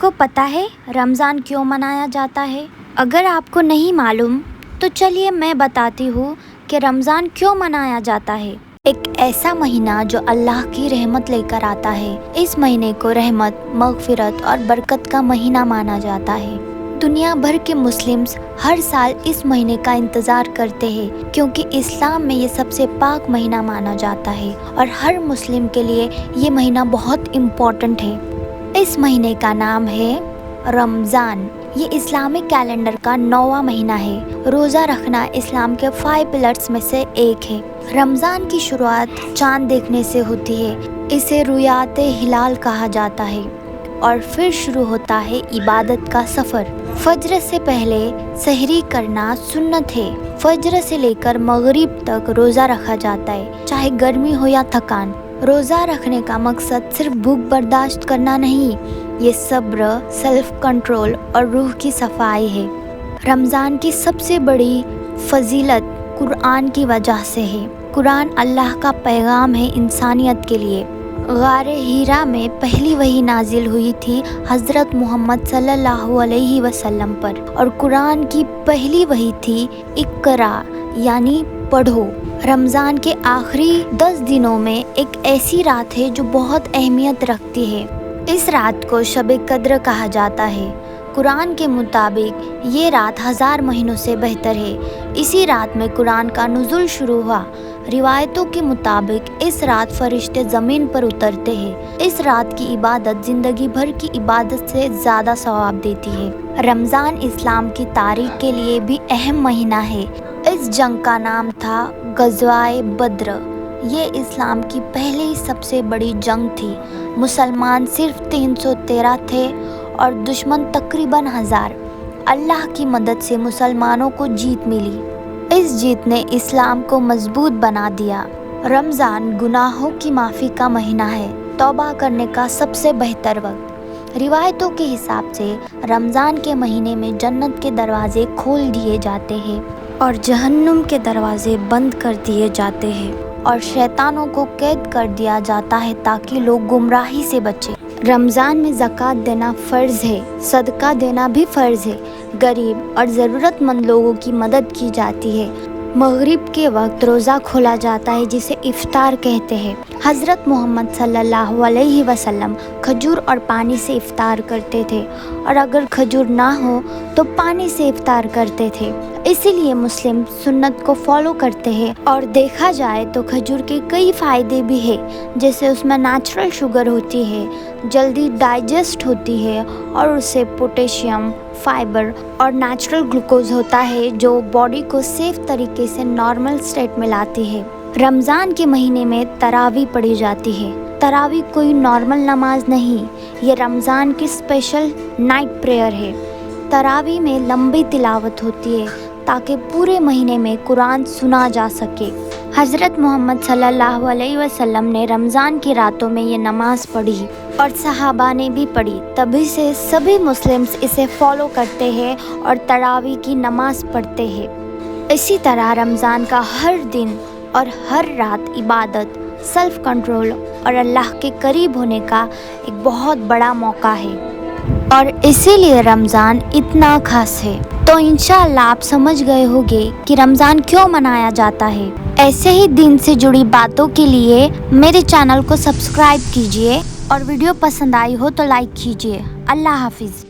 کو پتہ ہے رمضان کیوں منایا جاتا ہے؟ اگر آپ کو نہیں معلوم تو چلیے میں بتاتی ہوں کہ رمضان کیوں منایا جاتا ہے۔ ایک ایسا مہینہ جو اللہ کی رحمت لے کر آتا ہے۔ اس مہینے کو رحمت، مغفرت اور برکت کا مہینہ مانا جاتا ہے۔ دنیا بھر کے مسلمز ہر سال اس مہینے کا انتظار کرتے ہیں کیونکہ اسلام میں یہ سب سے پاک مہینہ مانا جاتا ہے اور ہر مسلم کے لیے یہ مہینہ بہت امپورٹنٹ ہے۔ اس مہینے کا نام ہے رمضان۔ یہ اسلامک کیلنڈر کا 9واں مہینہ ہے۔ روزہ رکھنا اسلام کے 5 پلرز میں سے ایک ہے۔ رمضان کی شروعات چاند دیکھنے سے ہوتی ہے، اسے رؤیت ہلال کہا جاتا ہے، اور پھر شروع ہوتا ہے عبادت کا سفر۔ فجر سے پہلے سحری کرنا سنت ہے۔ فجر سے لے کر مغرب تک روزہ رکھا جاتا ہے، چاہے گرمی ہو یا تھکان۔ روزہ رکھنے کا مقصد صرف بھوک برداشت کرنا نہیں، یہ صبر، سیلف کنٹرول اور روح کی صفائی ہے۔ رمضان کی سب سے بڑی فضیلت قرآن کی وجہ سے ہے۔ قرآن اللہ کا پیغام ہے انسانیت کے لیے۔ غار حرا میں پہلی وحی نازل ہوئی تھی حضرت محمد صلی اللہ علیہ وسلم پر، اور قرآن کی پہلی وحی تھی اقرا یعنی پڑھو۔ رمضان کے آخری 10 دنوں میں ایک ایسی رات ہے جو بہت اہمیت رکھتی ہے۔ اس رات کو شب قدر کہا جاتا ہے۔ قرآن کے مطابق یہ رات 1000 مہینوں سے بہتر ہے۔ اسی رات میں قرآن کا نزول شروع ہوا۔ روایتوں کے مطابق اس رات فرشتے زمین پر اترتے ہیں۔ اس رات کی عبادت زندگی بھر کی عبادت سے زیادہ ثواب دیتی ہے۔ رمضان اسلام کی تاریخ کے لیے بھی اہم مہینہ ہے۔ اس جنگ کا نام تھا غزوہ بدر۔ یہ اسلام کی پہلی سب سے بڑی جنگ تھی۔ مسلمان صرف 313 تھے اور دشمن تقریباً 1000۔ اللہ کی مدد سے مسلمانوں کو جیت ملی۔ اس جیت نے اسلام کو مضبوط بنا دیا۔ رمضان گناہوں کی معافی کا مہینہ ہے، توبہ کرنے کا سب سے بہتر وقت۔ روایتوں کے حساب سے رمضان کے مہینے میں جنت کے دروازے کھول دیے جاتے ہیں اور جہنم کے دروازے بند کر دیے جاتے ہیں، اور شیطانوں کو قید کر دیا جاتا ہے تاکہ لوگ گمراہی سے بچیں۔ رمضان میں زکوٰۃ دینا فرض ہے، صدقہ دینا بھی فرض ہے۔ غریب اور ضرورت مند لوگوں کی مدد کی جاتی ہے۔ مغرب کے وقت روزہ کھولا جاتا ہے جسے افطار کہتے ہیں۔ حضرت محمد صلی اللہ علیہ وسلم کھجور اور پانی سے افطار کرتے تھے، اور اگر کھجور نہ ہو تو پانی سے افطار کرتے تھے۔ اسی لیے مسلم سنت کو فالو کرتے ہیں، اور دیکھا جائے تو کھجور کے کئی فائدے بھی ہیں، جیسے اس میں نیچرل شوگر ہوتی ہے، جلدی ڈائجسٹ ہوتی ہے، اور اس سے پوٹیشیم، فائبر اور نیچرل گلوکوز ہوتا ہے جو باڈی کو سیف طریقے سے نارمل سٹیٹ میں لاتی ہے۔ رمضان کے مہینے میں تراویح پڑھی جاتی ہے۔ تراویح کوئی نارمل نماز نہیں، یہ رمضان کی اسپیشل نائٹ پریئر ہے۔ تراویح میں لمبی تلاوت ہوتی ہے تاکہ پورے مہینے میں قرآن سنا جا سکے۔ حضرت محمد صلی اللہ علیہ وسلم نے رمضان کی راتوں میں یہ نماز پڑھی، اور صحابہ نے بھی پڑھی، تبھی سے سبھی مسلمز اسے فالو کرتے ہیں اور تراویح کی نماز پڑھتے ہیں۔ اسی طرح رمضان کا ہر دن اور ہر رات عبادت، سیلف کنٹرول اور اللہ کے قریب ہونے کا ایک بہت بڑا موقع ہے، اور اسی لیے رمضان اتنا خاص ہے۔ تو انشاءاللہ آپ سمجھ گئے ہوگے کہ رمضان کیوں منایا جاتا ہے۔ ایسے ہی دین سے جڑی باتوں کے لیے میرے چینل کو سبسکرائب کیجیے، اور ویڈیو پسند آئی ہو تو لائک کیجیے۔ اللہ حافظ۔